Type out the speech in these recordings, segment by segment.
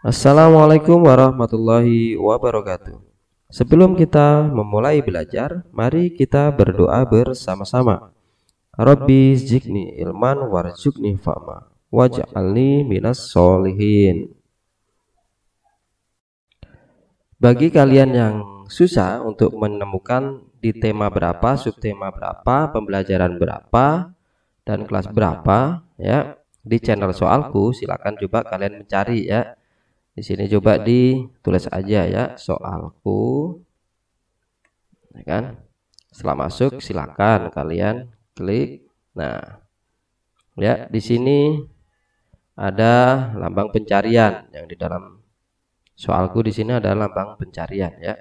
Assalamualaikum warahmatullahi wabarakatuh. Sebelum kita memulai belajar, mari kita berdoa bersama-sama. Rabbi zidni ilman warzuqni fahma waj'alni minas solihin. Bagi kalian yang susah untuk menemukan di tema berapa, subtema berapa, pembelajaran berapa, dan kelas berapa, ya, di channel soalku, silakan coba kalian mencari ya. Di sini coba ditulis aja ya, soalku, ya kan? Setelah masuk silakan kalian klik. Nah, ya di sini ada lambang pencarian yang di dalam soalku di sini ada lambang pencarian ya.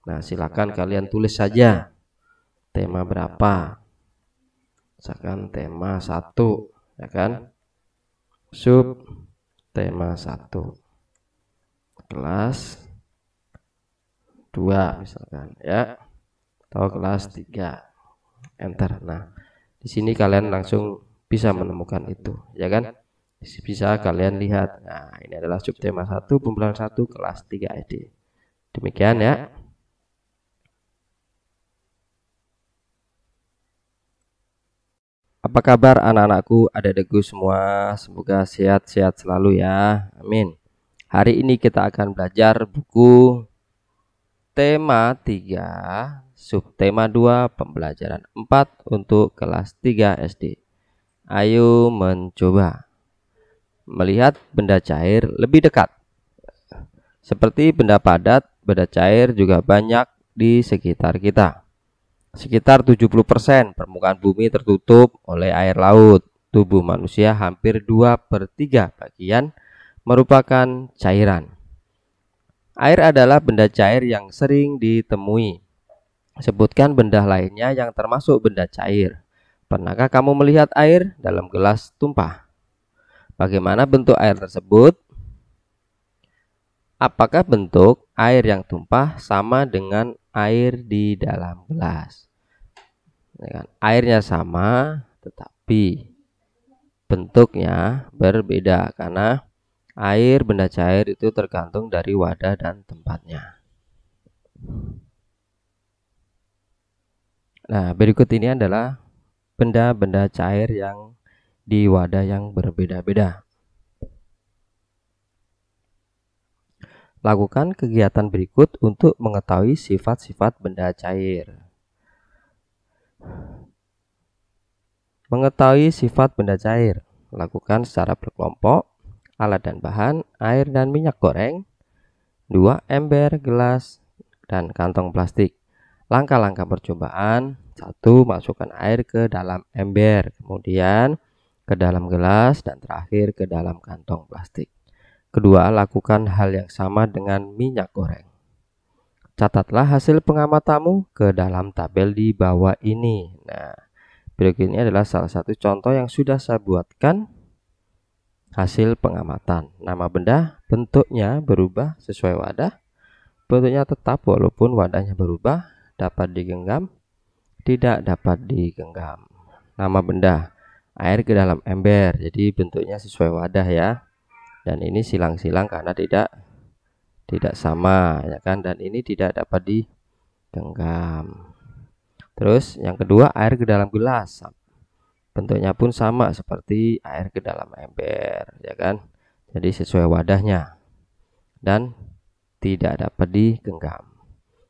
Nah, silakan kalian tulis saja tema berapa. Misalkan tema 1, ya kan? Sub tema 1. Kelas 2 misalkan ya, atau kelas 3, enter. Nah, di sini kalian langsung bisa menemukan itu, ya kan? Bisa kalian lihat. Nah, ini adalah subtema 1 pembelajaran 1 kelas 3 SD. Demikian ya. Apa kabar anak-anakku, adik-adikku semua? Semoga sehat-sehat selalu ya. Amin. Hari ini kita akan belajar buku tema 3, subtema 2, pembelajaran 4 untuk kelas 3 SD. Ayo mencoba melihat benda cair lebih dekat. Seperti benda padat, benda cair juga banyak di sekitar kita. Sekitar 70% permukaan bumi tertutup oleh air laut. Tubuh manusia hampir 2/3 bagian merupakan cairan. Air adalah benda cair yang sering ditemui. Sebutkan benda lainnya yang termasuk benda cair. Pernahkah kamu melihat air dalam gelas tumpah? Bagaimana bentuk air tersebut? Apakah bentuk air yang tumpah sama dengan air di dalam gelas? Airnya sama, tetapi bentuknya berbeda karena air benda cair itu tergantung dari wadah dan tempatnya. Nah, berikut ini adalah benda-benda cair yang di wadah yang berbeda-beda. Lakukan kegiatan berikut untuk mengetahui sifat-sifat benda cair. Mengetahui sifat benda cair. Lakukan secara berkelompok. Alat dan bahan, air dan minyak goreng. 2. Ember, gelas, dan kantong plastik. Langkah-langkah percobaan. 1. Masukkan air ke dalam ember, kemudian ke dalam gelas, dan terakhir ke dalam kantong plastik. Kedua, lakukan hal yang sama dengan minyak goreng. Catatlah hasil pengamatanmu ke dalam tabel di bawah ini. Nah, berikut ini adalah salah satu contoh yang sudah saya buatkan hasil pengamatan. Nama benda, bentuknya berubah sesuai wadah. Bentuknya tetap walaupun wadahnya berubah. Dapat digenggam, tidak dapat digenggam. Nama benda, air ke dalam ember, jadi bentuknya sesuai wadah ya. Dan ini silang-silang karena tidak sama, ya kan? Dan ini tidak dapat digenggam. Terus yang kedua, air ke dalam gelas. Bentuknya pun sama seperti air ke dalam ember, ya kan? Jadi sesuai wadahnya dan tidak dapat digenggam.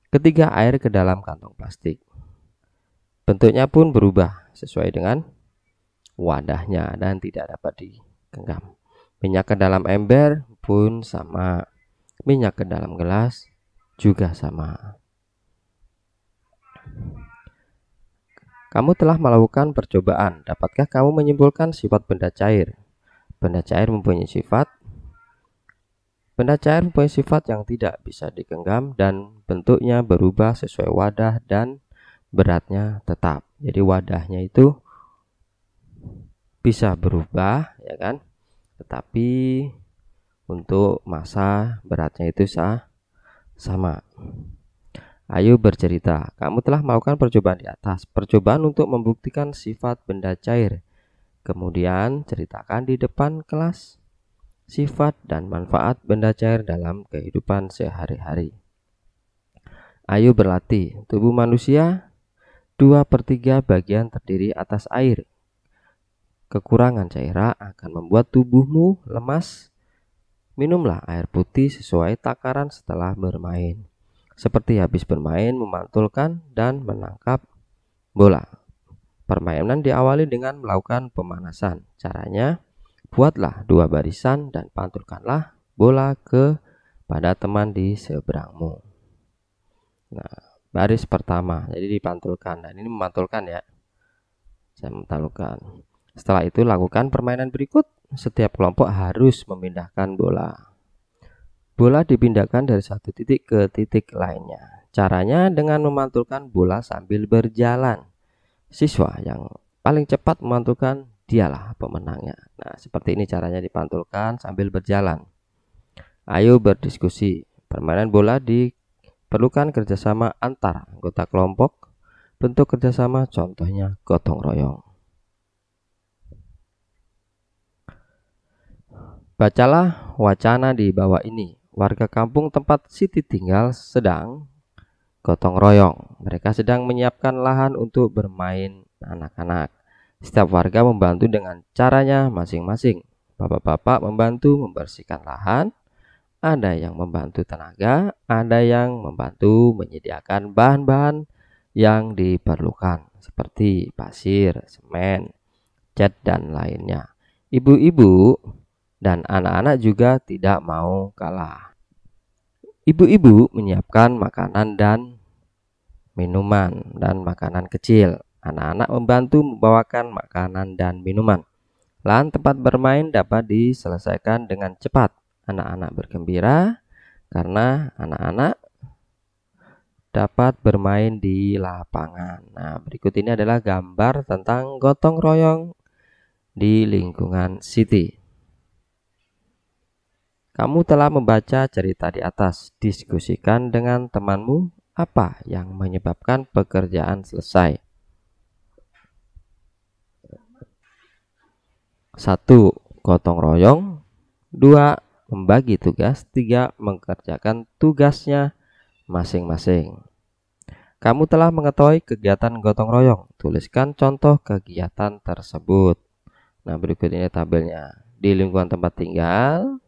Ketiga, air ke dalam kantong plastik. Bentuknya pun berubah sesuai dengan wadahnya dan tidak dapat digenggam. Minyak ke dalam ember pun sama. Minyak ke dalam gelas juga sama. Kamu telah melakukan percobaan. Dapatkah kamu menyimpulkan sifat benda cair? Benda cair mempunyai sifat yang tidak bisa digenggam dan bentuknya berubah sesuai wadah dan beratnya tetap. Jadi wadahnya itu bisa berubah, ya kan? Tetapi untuk massa beratnya itu sama. Ayo bercerita. Kamu telah melakukan percobaan di atas. Percobaan untuk membuktikan sifat benda cair. Kemudian ceritakan di depan kelas. sifat dan manfaat benda cair dalam kehidupan sehari-hari. Ayo berlatih. Tubuh manusia 2/3 bagian terdiri atas air. Kekurangan cairan akan membuat tubuhmu lemas. Minumlah air putih sesuai takaran setelah bermain. Seperti habis bermain, memantulkan dan menangkap bola. Permainan diawali dengan melakukan pemanasan. Caranya, buatlah 2 barisan dan pantulkanlah bola pada teman di seberangmu. Nah, baris pertama, jadi dipantulkan. Dan ini memantulkan ya. Saya memantulkan. Setelah itu lakukan permainan berikut. Setiap kelompok harus memindahkan bola. Bola dipindahkan dari satu titik ke titik lainnya. Caranya dengan memantulkan bola sambil berjalan. Siswa yang paling cepat memantulkan dialah pemenangnya. Nah, seperti ini caranya dipantulkan sambil berjalan. Ayo berdiskusi. Permainan bola diperlukan kerjasama antar anggota kelompok. Bentuk kerjasama contohnya gotong royong. Bacalah wacana di bawah ini. Warga kampung tempat Siti tinggal sedang gotong royong. Mereka sedang menyiapkan lahan untuk bermain anak-anak. Setiap warga membantu dengan caranya masing-masing. Bapak-bapak membantu membersihkan lahan, ada yang membantu tenaga, ada yang membantu menyediakan bahan-bahan yang diperlukan seperti pasir, semen, cat, dan lainnya. Ibu-ibu dan anak-anak juga tidak mau kalah. Ibu-ibu menyiapkan makanan dan minuman dan makanan kecil. Anak-anak membantu membawakan makanan dan minuman. Lahan tempat bermain dapat diselesaikan dengan cepat. Anak-anak bergembira karena anak-anak dapat bermain di lapangan. Nah, berikut ini adalah gambar tentang gotong royong di lingkungan Siti. Kamu telah membaca cerita di atas. Diskusikan dengan temanmu apa yang menyebabkan pekerjaan selesai. 1. Gotong royong. 2. Membagi tugas. 3. Mengerjakan tugasnya masing-masing. Kamu telah mengetahui kegiatan gotong royong. Tuliskan contoh kegiatan tersebut. Nah, berikut ini tabelnya. Di lingkungan tempat tinggal,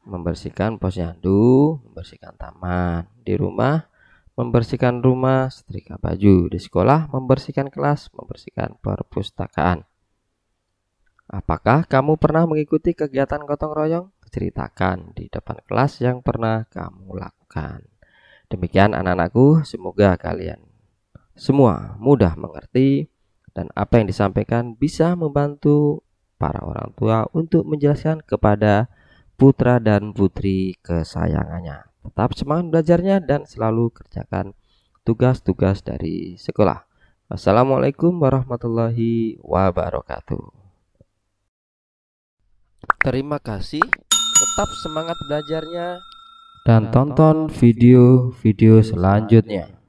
membersihkan posyandu, membersihkan taman. Di rumah, membersihkan rumah, setrika baju. Di sekolah, membersihkan kelas, membersihkan perpustakaan. Apakah kamu pernah mengikuti kegiatan gotong royong? Ceritakan di depan kelas yang pernah kamu lakukan. Demikian anak-anakku, semoga kalian semua mudah mengerti dan apa yang disampaikan bisa membantu para orang tua untuk menjelaskan kepada putra dan putri kesayangannya. Tetap semangat belajarnya dan selalu kerjakan tugas-tugas dari sekolah. Wassalamualaikum warahmatullahi wabarakatuh. Terima kasih. Tetap semangat belajarnya dan tonton video-video selanjutnya.